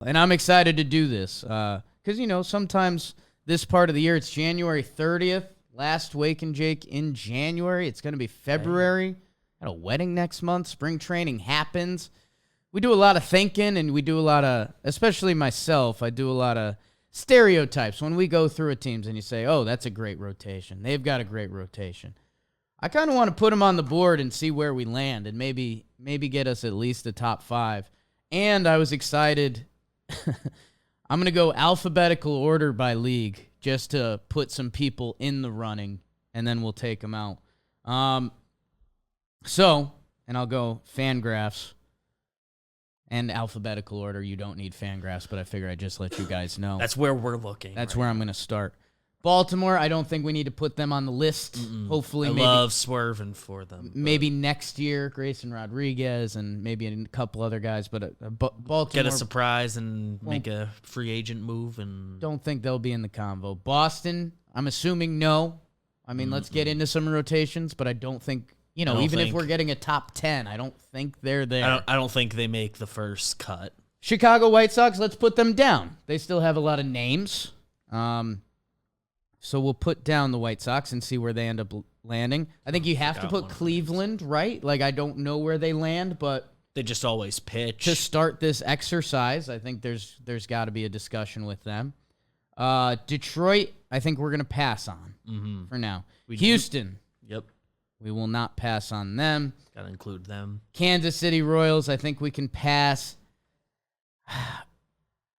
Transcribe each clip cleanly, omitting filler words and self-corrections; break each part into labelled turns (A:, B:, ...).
A: And I'm excited to do this because, sometimes this part of the year, it's January 30th, last Wake and Jake in January. It's going to be February. Got a wedding next month. Spring training happens. We do a lot of thinking, and we do a lot of, especially myself, I do a lot of stereotypes. When we go through a teams and you say, oh, that's a great rotation. They've got a great rotation. I kind of want to put them on the board and see where we land and maybe get us at least the top 5. And I was excited. I'm going to go alphabetical order by league just to put some people in the running, and then we'll take them out. And I'll go Fangraphs and alphabetical order. You don't need Fangraphs, but I figure I'd just let you guys know.
B: That's where we're looking.
A: That's where I'm going to start. Baltimore, I don't think we need to put them on the list. Hopefully,
B: I love swerving for them.
A: Maybe next year, Grayson Rodriguez and maybe a couple other guys. But Baltimore,
B: get a surprise and make a free agent move. And
A: don't think they'll be in the convo. Boston, I'm assuming no. I mean, let's get into some rotations, but I don't think, if we're getting a top 10, I don't think they're there.
B: I don't think they make the first cut.
A: Chicago White Sox, let's put them down. They still have a lot of names. So we'll put down the White Sox and see where they end up landing. I think you have to put Cleveland, right? Like, I don't know where they land, but
B: they just always pitch.
A: To start this exercise, I think there's got to be a discussion with them. Detroit, I think we're going to pass on for now. Houston.
B: Yep.
A: We will not pass on them.
B: Got to include them.
A: Kansas City Royals, I think we can pass.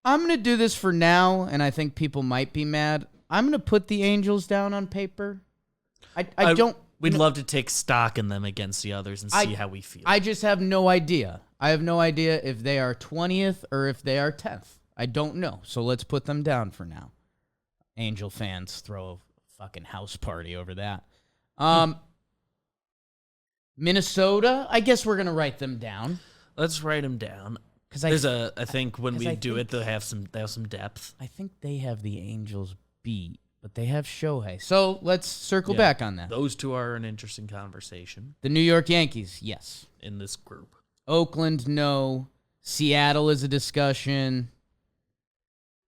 A: I'm going to do this for now, and I think people might be mad. I'm going to put the Angels down on paper. I don't...
B: We'd love to take stock in them against the others and see how we feel.
A: I just have no idea. I have no idea if they are 20th or if they are 10th. I don't know. So let's put them down for now. Angel fans throw a fucking house party over that. Minnesota, I guess we're going to write them down.
B: Let's write them down. Because I think when we do it, they'll have some depth.
A: I think they have the Angels beat, but they have Shohei. So let's circle back on that.
B: Those two are an interesting conversation.
A: The New York Yankees, yes.
B: In this group.
A: Oakland, no. Seattle is a discussion.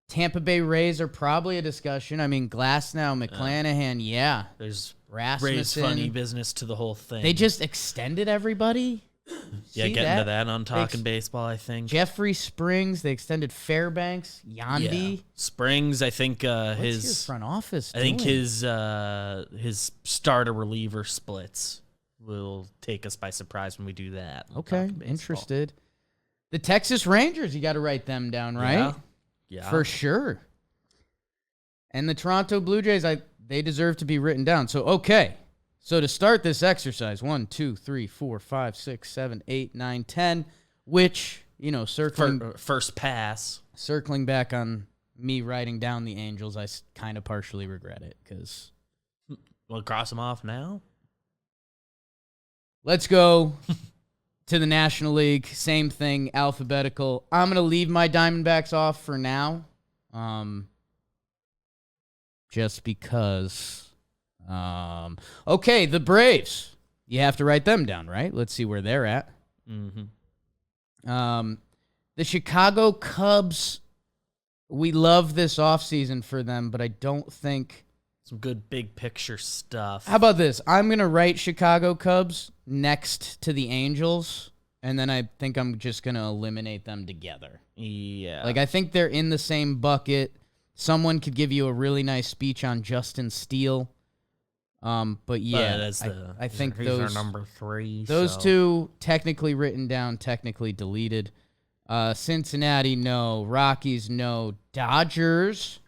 A: Tampa Bay Rays are probably a discussion. I mean, Glasnow, McClanahan, yeah.
B: There's
A: Rasmussen.
B: Rays funny business to the whole thing.
A: They just extended everybody.
B: Yeah, get into that on Talking Baseball, I think.
A: Jeffrey Springs, they extended Fairbanks, Yandy.
B: Yeah. Springs, I think
A: What's his front office
B: I think his starter reliever splits will take us by surprise when we do that.
A: Okay, interested. The Texas Rangers, you got to write them down, right?
B: Yeah.
A: For sure. And the Toronto Blue Jays, they deserve to be written down. So, okay. So to start this exercise, 1, 2, 3, 4, 5, 6, 7, 8, 9, 10, which, circling...
B: First pass.
A: Circling back on me writing down the Angels, I kind of partially regret it, because...
B: We'll cross them off now?
A: Let's go to the National League. Same thing, alphabetical. I'm going to leave my Diamondbacks off for now. Just because... okay, the Braves. You have to write them down, right? Let's see where they're at. The Chicago Cubs, we love this offseason for them, but I don't think...
B: Some good big picture stuff.
A: How about this? I'm going to write Chicago Cubs next to the Angels, and then I think I'm just going to eliminate them together.
B: Yeah.
A: Like, I think they're in the same bucket. Someone could give you a really nice speech on Justin Steele. But yeah, I think
B: those are number 3.
A: Those two technically written down, technically deleted. Cincinnati, no. Rockies, no. Dodgers,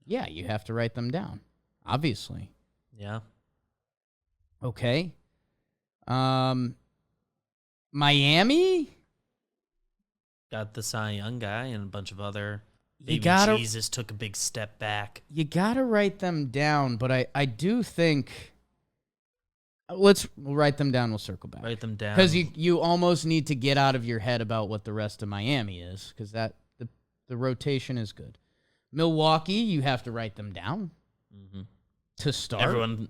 A: yeah, you have to write them down, obviously.
B: Yeah.
A: Okay. Miami
B: got the Cy Young guy and a bunch of other. Jesus took a big step back.
A: You got to write them down, but I do think... We'll write them down. We'll circle back.
B: Write them down.
A: Because you almost need to get out of your head about what the rest of Miami is, because the rotation is good. Milwaukee, you have to write them down to start.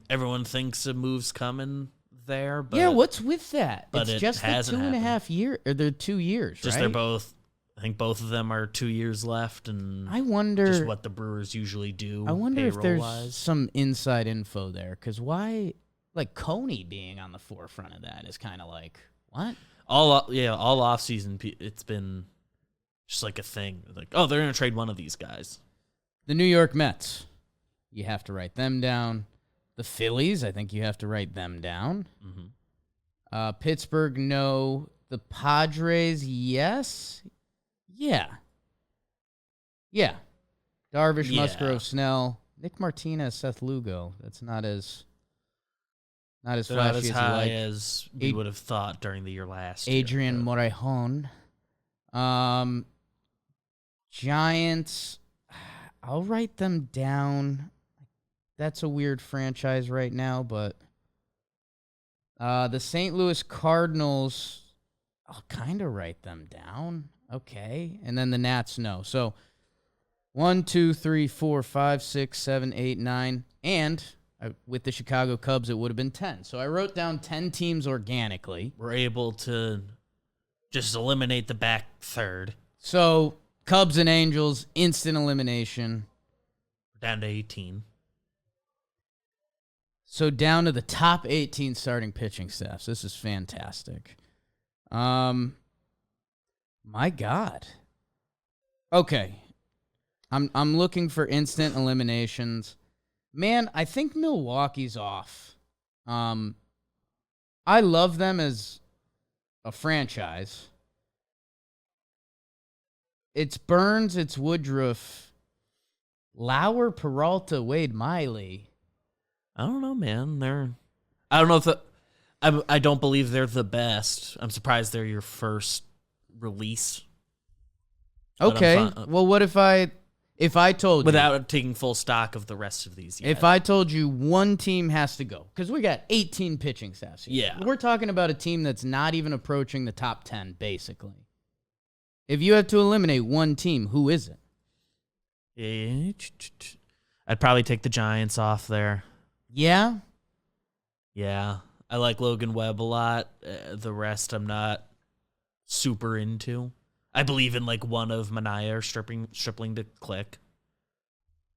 B: Everyone thinks a move's coming there. But
A: yeah, what's with that?
B: But
A: it's just the 2.5 years, or the 2 years,
B: just
A: right?
B: they're both I think both of them are 2 years left, and
A: I wonder.
B: just what the Brewers usually do.
A: I wonder if there's
B: payroll-wise.
A: some inside info there, because why, like Coney being on the forefront of that is kind of like what?
B: all offseason, it's been just like a thing. Like, oh, they're gonna trade one of these guys.
A: The New York Mets, you have to write them down. The Phillies, I think you have to write them down.
B: Mm-hmm.
A: Pittsburgh, no. The Padres, yes. Yeah. Darvish,
B: Yeah.
A: Musgrove, Snell, Nick Martinez, Seth Lugo. That's not as
B: They're not
A: flashy
B: as
A: as you
B: high
A: like.
B: as we would have thought during the year last.
A: Adrian
B: year,
A: Morejon. Giants, I'll write them down. That's a weird franchise right now, but the St. Louis Cardinals, I'll kind of write them down. Okay. And then the Nats, no. So 1, 2, 3, 4, 5, 6, 7, 8, 9. And with the Chicago Cubs, it would have been 10. So I wrote down 10 teams organically.
B: we're able to just eliminate the back third.
A: So Cubs and Angels, instant elimination.
B: We're down to 18.
A: So down to the top 18 starting pitching staffs. This is fantastic. My God. Okay. I'm looking for instant eliminations. Man, I think Milwaukee's off. I love them as a franchise. It's Burns, it's Woodruff, Lauer, Peralta, Wade Miley.
B: I don't know, man. I don't know if I don't believe they're the best. I'm surprised they're your first release. But
A: Okay. Well, what if I told you,
B: without taking full stock of the rest of these yet.
A: if I told you one team has to go, because we got 18 pitching staffs here.
B: Yeah.
A: We're talking about a team that's not even approaching the top 10, basically. If you have to eliminate one team, who is it?
B: I'd probably take the Giants off there.
A: Yeah?
B: Yeah. I like Logan Webb a lot. The rest I'm not super into. I believe in like one of Manaea or Stripling to click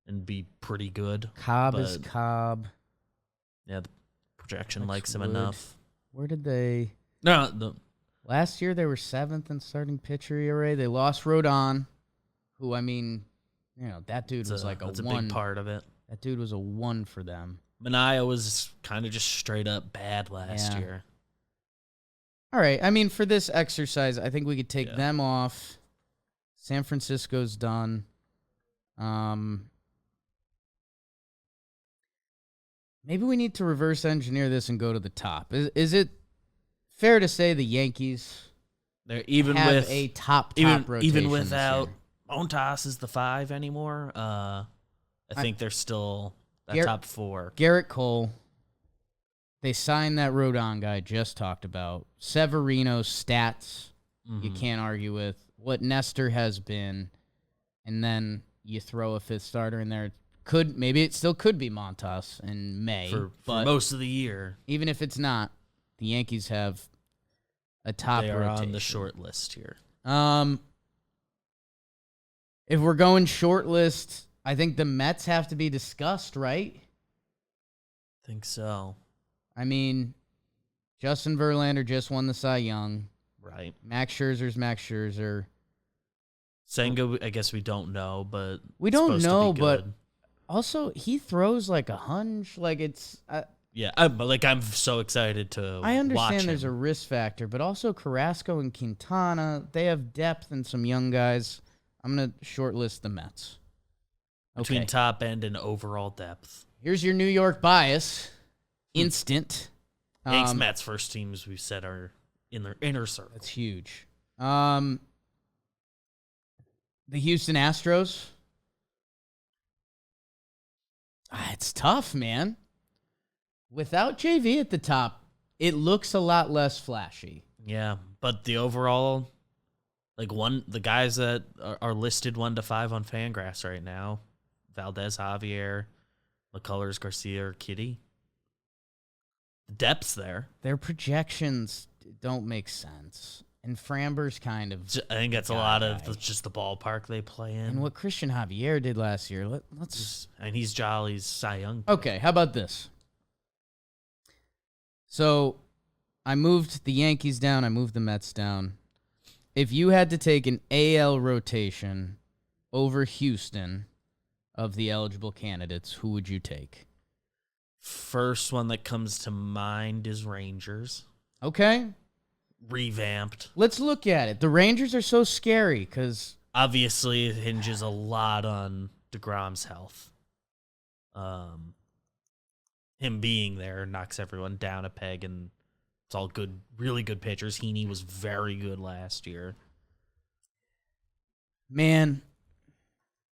B: and be pretty good.
A: Cobb is
B: But-
A: Cobb.
B: Yeah, the projection
A: Lex
B: likes him
A: Wood.
B: enough.
A: Where did they...
B: No,
A: Last year, they were 7th in starting pitcher ERA. They lost Rodon, who, I mean, that dude was like
B: that's
A: a
B: a
A: 1.
B: big part of it.
A: That dude was a 1 for them.
B: Manaea was kind of just straight up bad last
A: Yeah.
B: year.
A: All right. I mean, for this exercise, I think we could take
B: Yeah.
A: them off. San Francisco's done. Maybe we need to reverse engineer this and go to the top. Is it fair to say the Yankees
B: They're even
A: have
B: with
A: a top
B: even
A: rotation
B: even
A: this
B: without
A: year?
B: Montas is the 5 anymore. I think they're still that
A: Gar-
B: top 4.
A: Garrett Cole. They signed that Rodon guy I just talked about. Severino's stats, you
B: Mhm.
A: can't argue with. What Nestor has been, and then you throw a 5th starter in there. Maybe it still could be Montas in May,
B: for
A: but
B: most of the year.
A: even if it's not, the Yankees have a top
B: They are
A: rotation.
B: on the short list here.
A: If we're going short list, I think the Mets have to be discussed, right?
B: Think so.
A: I mean, Justin Verlander just won the Cy Young.
B: Right.
A: Max Scherzer's Max Scherzer.
B: Senga, I guess we don't know, but
A: We
B: it's
A: don't
B: supposed to
A: know,
B: be
A: but
B: good.
A: also he throws like a hunch. Like it's.
B: Yeah, but like I'm so excited to.
A: I
B: watch
A: understand there's a
B: him.
A: risk factor, but also Carrasco and Quintana, they have depth and some young guys. I'm gonna shortlist the Mets. Okay.
B: Between top end and overall depth.
A: Here's your New York bias. Instant.
B: Yanks Mets first teams we've said are in their inner circle.
A: That's huge. The Houston Astros. It's tough, man. Without JV at the top, it looks a lot less flashy.
B: Yeah, but the overall, like the guys that are listed 1 to 5 on Fangraphs right now, Valdez, Javier, McCullers, Garcia, or Kitty. The depth's there.
A: Their projections don't make sense. And Framber's kind of.
B: I think that's a lot of just the ballpark they play in.
A: And what Christian Javier did last year. Let's.
B: And he's Jolly's Cy Young.
A: Okay, how about this? So, I moved the Yankees down. I moved the Mets down. If you had to take an AL rotation over Houston of the eligible candidates, who would you take?
B: First one that comes to mind is Rangers.
A: Okay.
B: Revamped.
A: Let's look at it. The Rangers are so scary because
B: obviously it hinges a lot on DeGrom's health. Him being there knocks everyone down a peg, and it's all good, really good pitchers. Heaney was very good last year.
A: Man.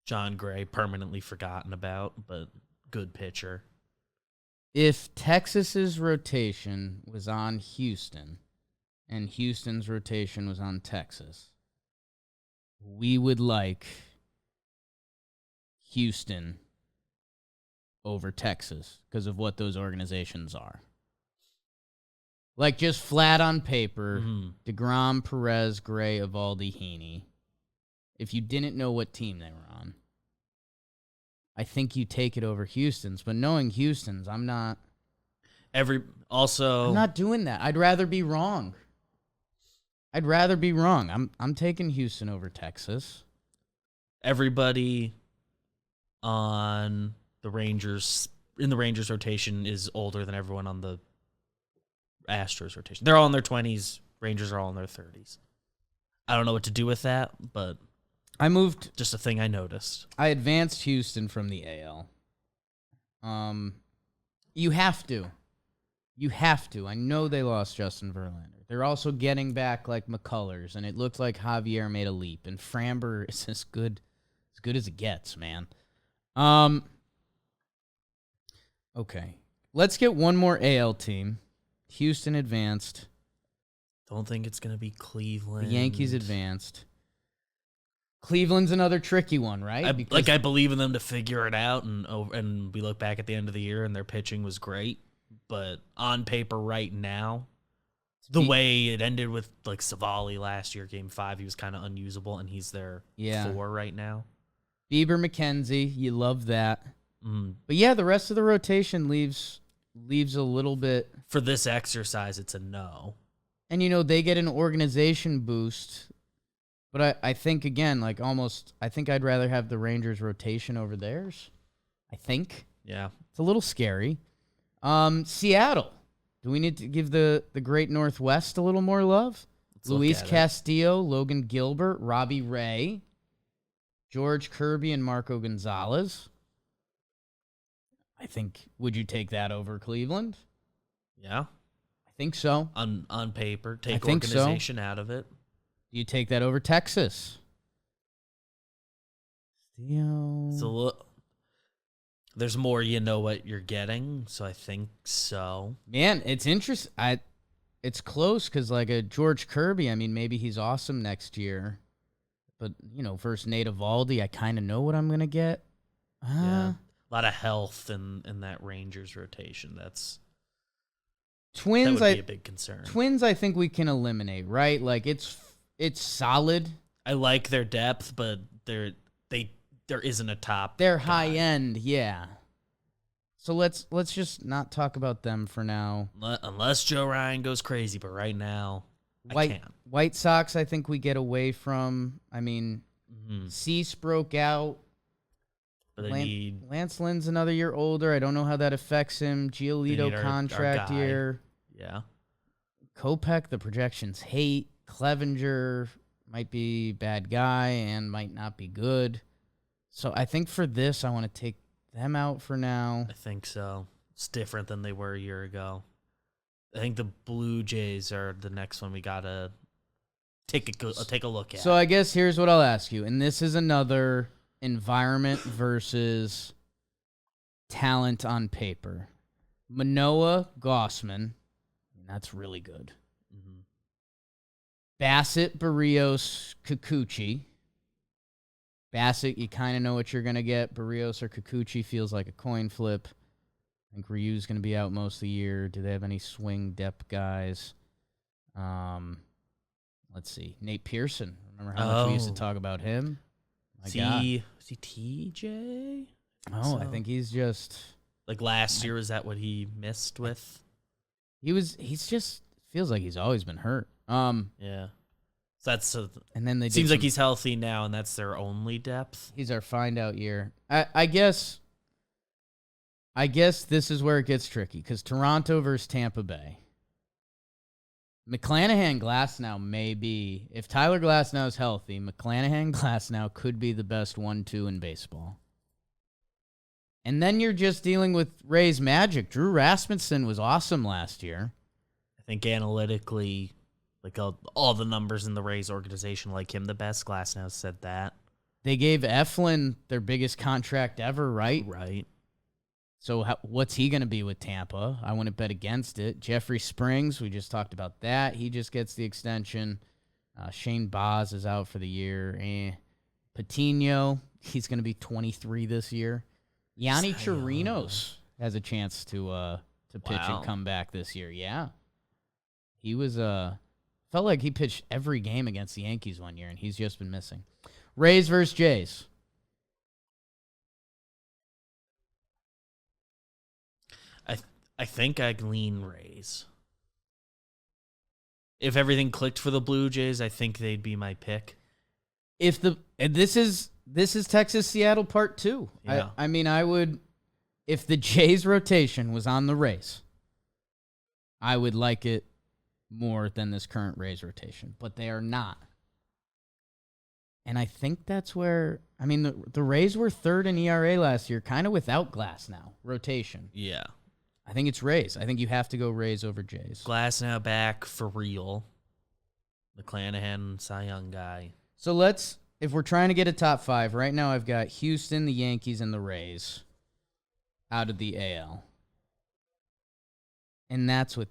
B: John Gray, permanently forgotten about, but good pitcher.
A: If Texas's rotation was on Houston and Houston's rotation was on Texas, we would like Houston over Texas because of what those organizations are. Like, just flat on paper, DeGrom, Perez, Gray, Eovaldi, Heaney. If you didn't know what team they were on, I think you take it over Houston's. But knowing Houston's, I'm not doing that. I'd rather be wrong. I'm taking Houston over Texas.
B: Everybody on the Rangers in the Rangers rotation is older than everyone on the Astros rotation. They're all in their 20s. Rangers are all in their 30s. I don't know what to do with that, but just a thing I noticed.
A: I advanced Houston from the AL. You have to. I know they lost Justin Verlander. They're also getting back like McCullers, and it looked like Javier made a leap. And Framber is as good as it gets, man. Okay, let's get one more AL team. Houston advanced.
B: Don't think it's gonna be Cleveland.
A: The Yankees advanced. Cleveland's another tricky one, right?
B: I believe in them to figure it out, and we look back at the end of the year and their pitching was great, but on paper right now, the way it ended with like Savali last year, Game 5, he was kind of unusable, and he's their 4 right now.
A: Bieber, McKenzie, you love that. But yeah, the rest of the rotation leaves a little bit.
B: For this exercise, it's a no.
A: And they get an organization boost. But I think, again, I think I'd rather have the Rangers rotation over theirs. I think.
B: Yeah.
A: It's a little scary. Seattle. Do we need to give the Great Northwest a little more love? Luis Castillo, Logan Gilbert, Robbie Ray, George Kirby, and Marco Gonzalez. I think, would you take that over Cleveland?
B: Yeah.
A: I think so.
B: On paper, take organization out of it.
A: Do you take that over Texas?
B: So there's more what you're getting, so I think so.
A: Man, it's interesting. It's close because like a George Kirby, I mean, maybe he's awesome next year. But, versus Nate Eovaldi, I kind of know what I'm going to get.
B: Yeah. A lot of health in that Rangers rotation.
A: Twins,
B: that would be a big concern.
A: Twins, I think we can eliminate, right? Like, it's solid.
B: I like their depth, but there isn't a top.
A: They're high end, yeah. So let's just not talk about them for now.
B: Unless Joe Ryan goes crazy, but right now, I can't.
A: White Sox, I think we get away from. I mean, Cease broke out.
B: But
A: Lance Lynn's another year older. I don't know how that affects him. Giolito contract year.
B: Yeah.
A: Kopech, the projections hate. Clevenger might be bad guy and might not be good. So I think for this, I want to take them out for now.
B: I think so. It's different than they were a year ago. I think the Blue Jays are the next one we got to take a look at.
A: So I guess here's what I'll ask you. And this is another environment versus talent on paper. Manoah, Gossman. That's really good. Bassett, Barrios, Kikuchi. Bassett, you kind of know what you're going to get. Barrios or Kikuchi feels like a coin flip. I think Ryu's going to be out most of the year. Do they have any swing depth guys? Let's see. Nate Pearson. Remember how much we used to talk about him? My God.
B: Is he TJ?
A: Oh, I think he's just
B: Like last year, is that what he missed with?
A: he's just feels like he's always been hurt.
B: Yeah. So that's
A: And then they
B: seems
A: did
B: like he's healthy now, and that's their only depth.
A: he's our find out year. I guess this is where it gets tricky because Toronto versus Tampa Bay. McClanahan Glasnow may be, if Tyler Glasnow is healthy, McClanahan Glasnow could be the best 1-2 in baseball. And then you're just dealing with Rays magic. Drew Rasmussen was awesome last year.
B: I think analytically, like all the numbers in the Rays organization like him the best. Glasnow said that.
A: They gave Eflin their biggest contract ever, right?
B: Right.
A: So what's he going to be with Tampa? I wouldn't bet against it. Jeffrey Springs, we just talked about that. He just gets the extension. Shane Baz is out for the year. Patino, he's going to be 23 this year. Yanni Chirinos has a chance to pitch and come back this year. Yeah. He was felt like he pitched every game against the Yankees one year, and he's just been missing. Rays versus Jays.
B: I think I'd lean Rays. If everything clicked for the Blue Jays, I think they'd be my pick.
A: This is Texas Seattle part 2.
B: Yeah.
A: I mean, I would, if the Jays rotation was on the Rays, I would like it more than this current Rays rotation, but they are not. And I think that's where, I mean, the Rays were third in ERA last year, kind of without Glasnow rotation.
B: Yeah.
A: I think it's Rays. I think you have to go Rays over Jays.
B: Glasnow back for real. McClanahan, Cy Young guy.
A: So if we're trying to get a top 5, right now I've got Houston, the Yankees, and the Rays out of the AL. And that's what,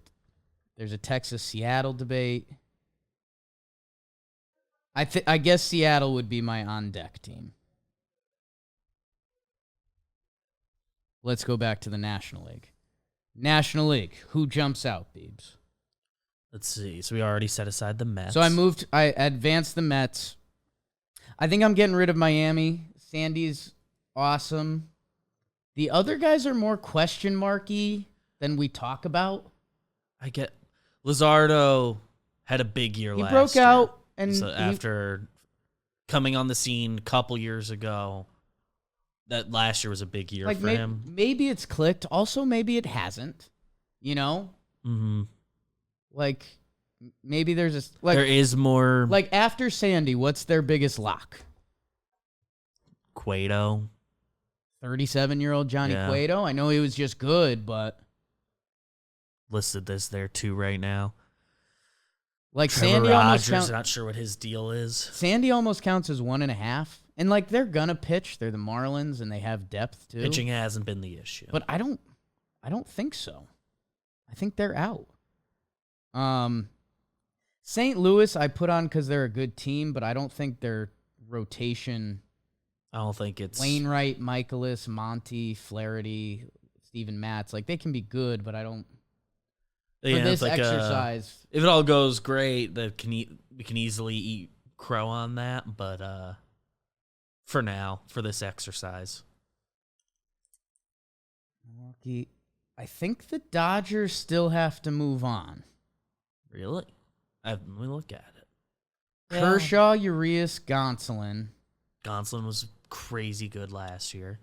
A: there's a Texas-Seattle debate. I guess Seattle would be my on-deck team. Let's go back to the National League. National League, who jumps out, Beebs?
B: Let's see. So we already set aside the Mets.
A: So I advanced the Mets. I think I'm getting rid of Miami. Sandy's awesome. The other guys are more question marky than we talk about.
B: I get Luzardo had a big year
A: He
B: last
A: broke
B: year.
A: out and
B: So after coming on the scene a couple years ago, that last year was a big year for him.
A: Maybe it's clicked. Also, maybe it hasn't. You know?
B: Mm-hmm.
A: Like, maybe there's a...
B: there is more...
A: Like, after Sandy, what's their biggest lock?
B: Cueto.
A: 37-year-old Johnny Cueto? I know he was just good, but...
B: Listed this there, too, right now.
A: Like,
B: Trevor
A: Sandy almost
B: Rogers, not sure what his deal is.
A: Sandy almost counts as 1.5. And, like, they're going to pitch. They're the Marlins, and they have depth, too.
B: Pitching hasn't been the issue.
A: But I don't think so. I think they're out. St. Louis I put on because they're a good team, but I don't think their rotation...
B: I don't think it's...
A: Wainwright, Michaelis, Monty, Flaherty, Steven Matz. Like, they can be good, but I don't...
B: Yeah,
A: for this
B: like
A: exercise...
B: if it all goes great, we can easily eat crow on that, but for now, for this exercise.
A: Milwaukee, I think the Dodgers still have to move on.
B: Really? Let me look at it.
A: Kershaw, Urias, Gonsolin.
B: Gonsolin was crazy good last year.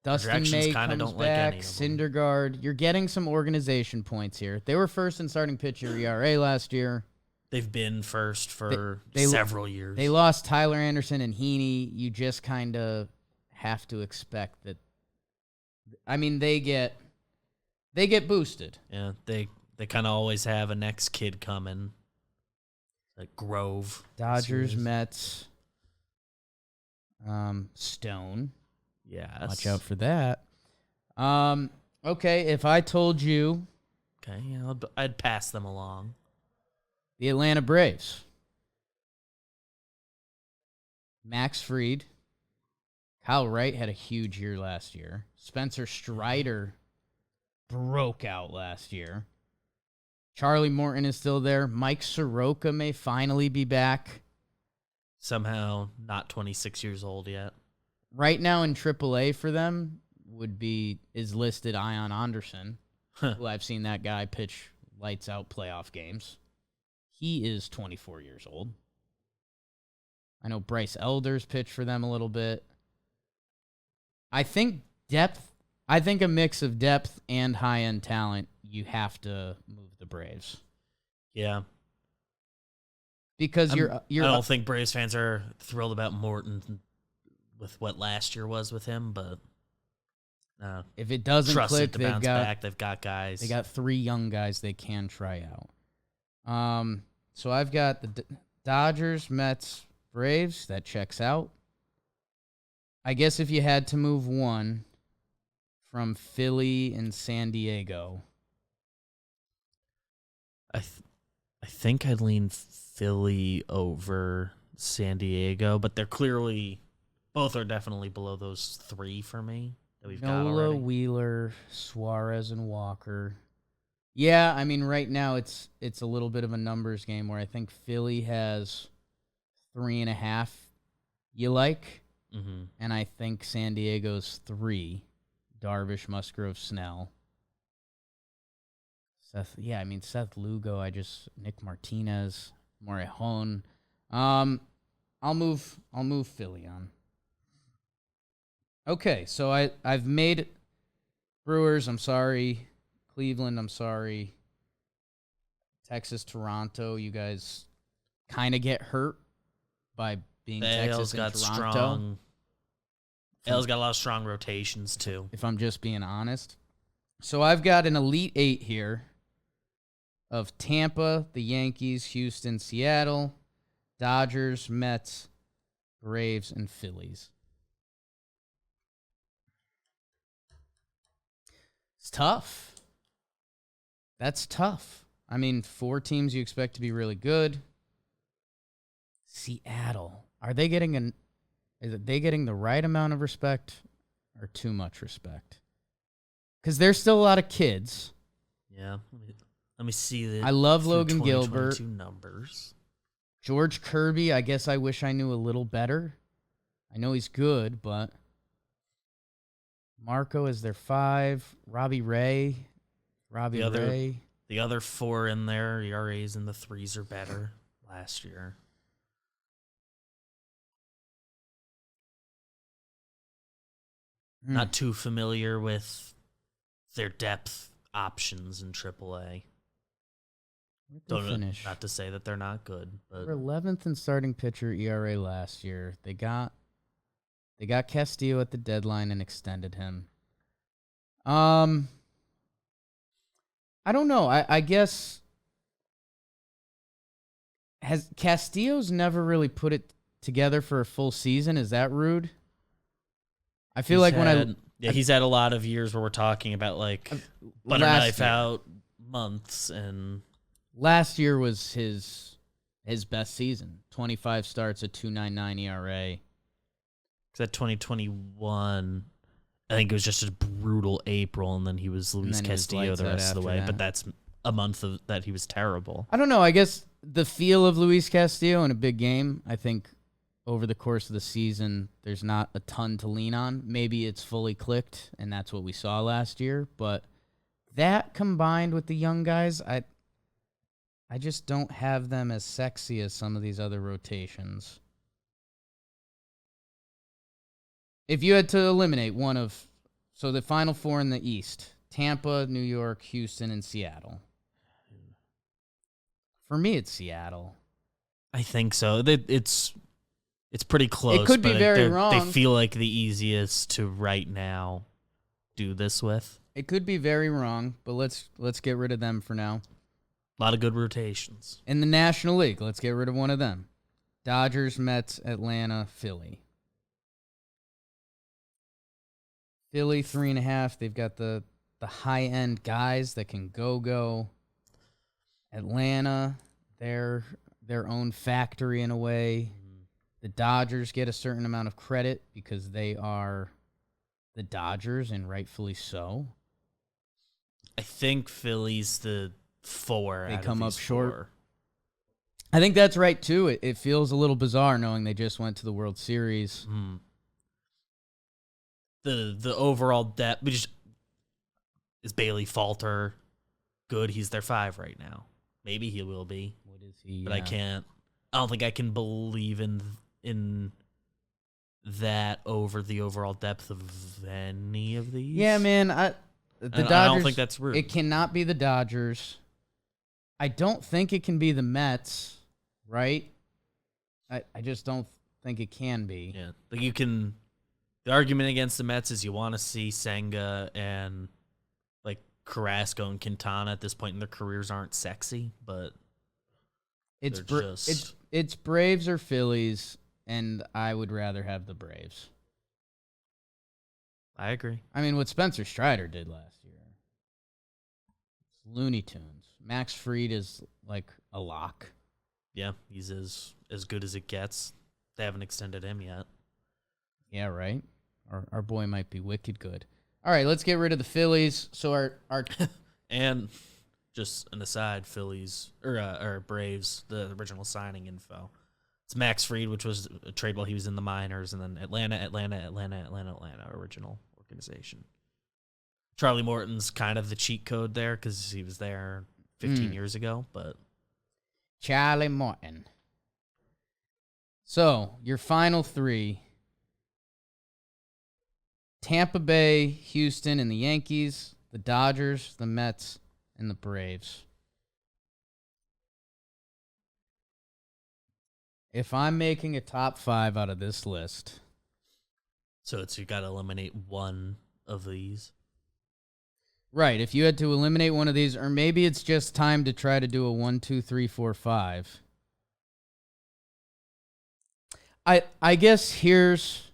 A: Dustin May
B: kinda
A: comes
B: don't like
A: back.
B: any of them.
A: Syndergaard. You're getting some organization points here. They were first in starting pitcher ERA last year.
B: They've been first for
A: they
B: several years.
A: They lost Tyler Anderson and Heaney. You just kind of have to expect that. I mean, they get boosted.
B: Yeah, they kind of always have a next kid coming. Like Grove.
A: Dodgers, Mets, Stone.
B: Yes.
A: Watch out for that. Okay, if I told you
B: Okay, yeah, I'd pass them along.
A: the Atlanta Braves, Max Fried, Kyle Wright had a huge year last year. Spencer Strider broke out last year. Charlie Morton is still there. Mike Soroka may finally be back.
B: Somehow not 26 years old yet.
A: Right now in AAA for them is listed Ion Anderson, who I've seen that guy pitch lights out playoff games. He is 24 years old. I know Bryce Elder's pitched for them a little bit. I think a mix of depth and high-end talent, you have to move the Braves.
B: Yeah.
A: Because
B: I don't think Braves fans are thrilled about Morton with what last year was with him, but
A: if it doesn't click,
B: they've got guys.
A: They got 3 young guys they can try out. So I've got the Dodgers, Mets, Braves. That checks out. I guess if you had to move one from Philly and San Diego,
B: I think I'd lean Philly over San Diego, but they're clearly both are definitely below those 3 for me that we've got
A: Nola,
B: already.
A: Wheeler, Suarez, and Walker. Yeah, I mean, right now it's a little bit of a numbers game where I think Philly has 3.5 you like, and I think San Diego's 3. Darvish, Musgrove, Snell. Seth Lugo, Nick Martinez, Morejon. I'll move Philly on. Okay, so I've made Brewers, I'm sorry. Cleveland, I'm sorry. Texas, Toronto, you guys kind of get hurt by being Texas and Toronto.
B: AL's got a lot of strong rotations, too.
A: If I'm just being honest. So I've got an Elite 8 here of Tampa, the Yankees, Houston, Seattle, Dodgers, Mets, Braves, and Phillies. It's tough. That's tough. I mean, 4 teams you expect to be really good. Seattle. Are they getting the right amount of respect or too much respect? Because there's still a lot of kids.
B: Yeah. Let me see
A: I love Logan Gilbert.
B: Numbers.
A: George Kirby, I guess I wish I knew a little better. I know he's good, but Marco is their 5. Robbie Ray.
B: The other 4 in there, ERAs in the 3s are better last year. Not too familiar with their depth options in AAA.
A: Don't finish.
B: Not to say that they're not good, but
A: they're 11th in starting pitcher ERA last year. They got Castillo at the deadline and extended him. I don't know. I guess Castillo's never really put it together for a full season. Is that rude? I feel
B: he's had a lot of years where we're talking about like butter knife out months, and
A: last year was his best season. 25 starts, a 2.99 ERA.
B: Because that 2021, I think it was just a brutal April, and then he was Luis Castillo the rest of the way. But that's a month of that he was terrible.
A: I don't know. I guess the feel of Luis Castillo in a big game, I think over the course of the season, there's not a ton to lean on. Maybe it's fully clicked, and that's what we saw last year. But that combined with the young guys, I just don't have them as sexy as some of these other rotations. If you had to eliminate one of, so the final 4 in the East, Tampa, New York, Houston, and Seattle. For me, it's Seattle.
B: I think so. It's pretty close.
A: It could be very wrong.
B: They feel like the easiest to right now do this with.
A: It could be very wrong, but let's get rid of them for now.
B: A lot of good rotations.
A: In the National League, let's get rid of one of them. Dodgers, Mets, Atlanta, Philly. Philly, 3.5. They've got the high-end guys that can go. Atlanta, their own factory in a way. The Dodgers get a certain amount of credit because they are the Dodgers, and rightfully so.
B: I think Philly's the 4
A: They
B: out
A: come
B: of
A: up
B: these
A: short.
B: 4.
A: I think that's right, too. It feels a little bizarre knowing they just went to the World Series.
B: The overall depth, is Bailey Falter good? He's their 5 right now. Maybe he will be.
A: What is he?
B: But I don't think I can believe in that over the overall depth of any of these.
A: Yeah, man. The Dodgers.
B: I don't think that's rude.
A: It cannot be the Dodgers. I don't think it can be the Mets, right? I just don't think it can be.
B: Yeah, like you can. The argument against the Mets is you want to see Senga and like Carrasco and Quintana at this point in their careers aren't sexy, but
A: It's
B: they're just
A: it's Braves or Phillies, and I would rather have the Braves.
B: I agree.
A: I mean, what Spencer Strider did last year, it's Looney Tunes. Max Fried is like a lock.
B: Yeah, he's as good as it gets. They haven't extended him yet.
A: Yeah, right. Our boy might be wicked good. All right, let's get rid of the Phillies. So our
B: And just an aside, Phillies or Braves, the original signing info. It's Max Fried, which was a trade while he was in the minors, and then Atlanta, original organization. Charlie Morton's kind of the cheat code there because he was there 15 years ago, but
A: Charlie Morton. So your final 3: Tampa Bay, Houston, and the Yankees, the Dodgers, the Mets, and the Braves. If I'm making a top 5 out of this list,
B: so you got to eliminate one of these.
A: right, if you had to eliminate one of these, or maybe it's just time to try to do a 1, 2, 3, 4, 5. I guess here's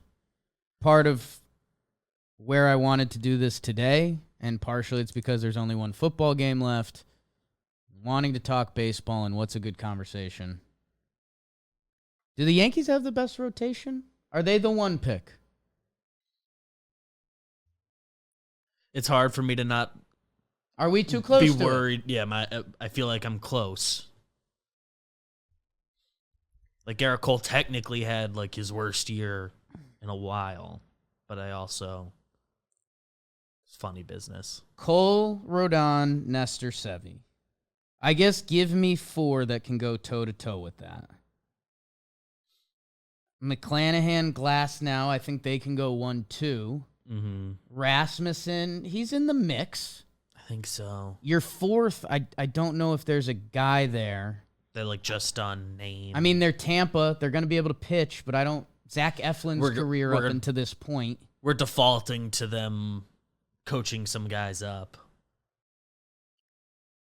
A: part of where I wanted to do this today, and partially it's because there's only one football game left, wanting to talk baseball and what's a good conversation. Do the Yankees have the best rotation? Are they the 1 pick?
B: It's hard for me to not
A: Are we too close
B: be
A: to
B: worried. Yeah, I feel like I'm close. Like Garrett Cole technically had like his worst year in a while, but I also it's funny business.
A: Cole, Rodon, Nestor, Sevy. I guess give me 4 that can go toe-to-toe with that. McClanahan, Glass now, I think they can go 1, 2.
B: Mm-hmm.
A: Rasmussen, he's in the mix.
B: I think so.
A: Your 4th, I don't know if there's a guy there.
B: They're like just on name.
A: I mean, they're Tampa. They're going to be able to pitch, but I don't. Zach Eflin's career up until this point.
B: We're defaulting to them coaching some guys up.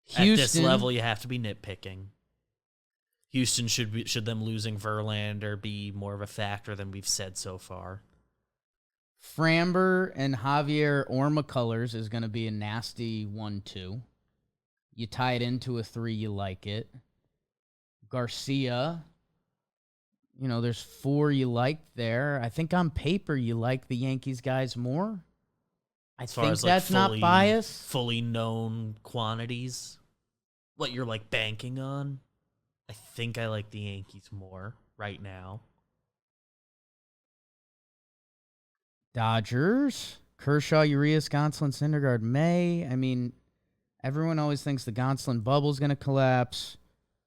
A: Houston,
B: at this level, you have to be nitpicking. Houston should them losing Verlander be more of a factor than we've said so far.
A: Framber and Javier or McCullers is going to be a nasty 1-2. You tie it into a 3, you like it. Garcia, there's 4 you like there. I think on paper you like the Yankees guys more. I think that's not bias.
B: Fully known quantities. What you're like banking on. I think I like the Yankees more right now.
A: Dodgers, Kershaw, Urias, Gonsolin, Syndergaard, May. I mean, everyone always thinks the Gonsolin bubble's going to collapse.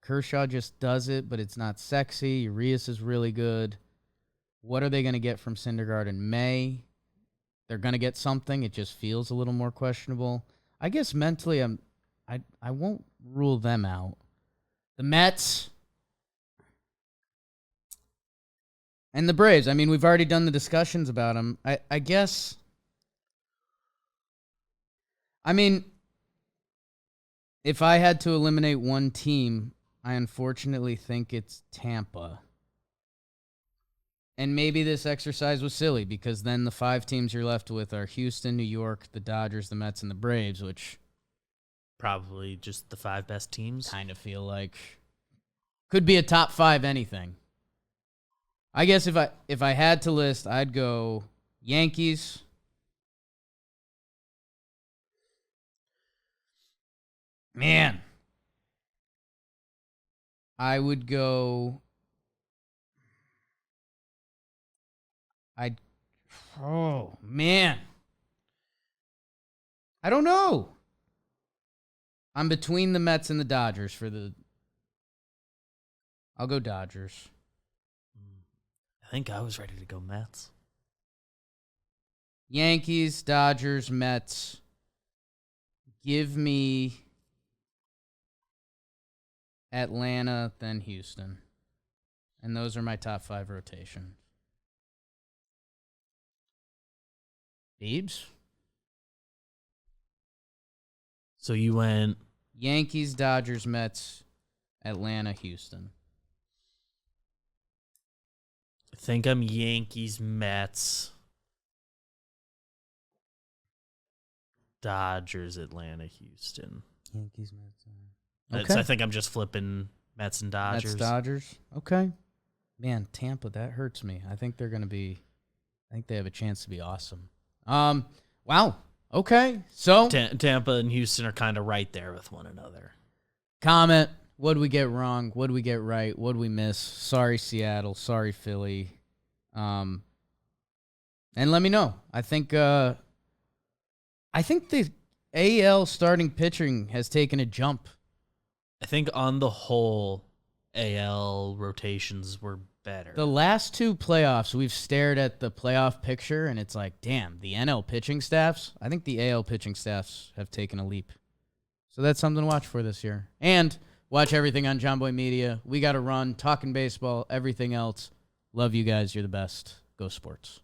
A: Kershaw just does it, but it's not sexy. Urias is really good. What are they going to get from Syndergaard in May? They're going to get something. It just feels a little more questionable. I guess mentally, I won't rule them out. The Mets and the Braves. I mean, we've already done the discussions about them. I guess. I mean, if I had to eliminate one team, I unfortunately think it's Tampa. And maybe this exercise was silly because then the 5 teams you're left with are Houston, New York, the Dodgers, the Mets, and the Braves, which
B: probably just the 5 best teams.
A: Kind of feel like could be a top 5 anything. I guess if I had to list, I'd go Yankees, man. I would go. Oh, man. I don't know. I'm between the Mets and the Dodgers for the. I'll go Dodgers.
B: I think I was ready to go Mets.
A: Yankees, Dodgers, Mets. Give me Atlanta, then Houston. And those are my top 5 rotations. Beebs?
B: So you went
A: Yankees, Dodgers, Mets, Atlanta, Houston.
B: I think I'm Yankees, Mets, Dodgers, Atlanta, Houston.
A: Yankees, Mets.
B: I think I'm just flipping Mets and Dodgers.
A: Mets, Dodgers. Okay. Man, Tampa, that hurts me. I think they have a chance to be awesome. Wow. Okay. So
B: Tampa and Houston are kind of right there with one another.
A: comment. What did we get wrong? What did we get right? What did we miss? Sorry, Seattle. Sorry, Philly. And let me know. I think the AL starting pitching has taken a jump.
B: I think on the whole, AL rotations were better.
A: The last 2 playoffs, we've stared at the playoff picture, and it's like, damn, the NL pitching staffs. I think the AL pitching staffs have taken a leap. So that's something to watch for this year. And watch everything on John Boy Media. We got to run, talking baseball, everything else. Love you guys. You're the best. Go Sports.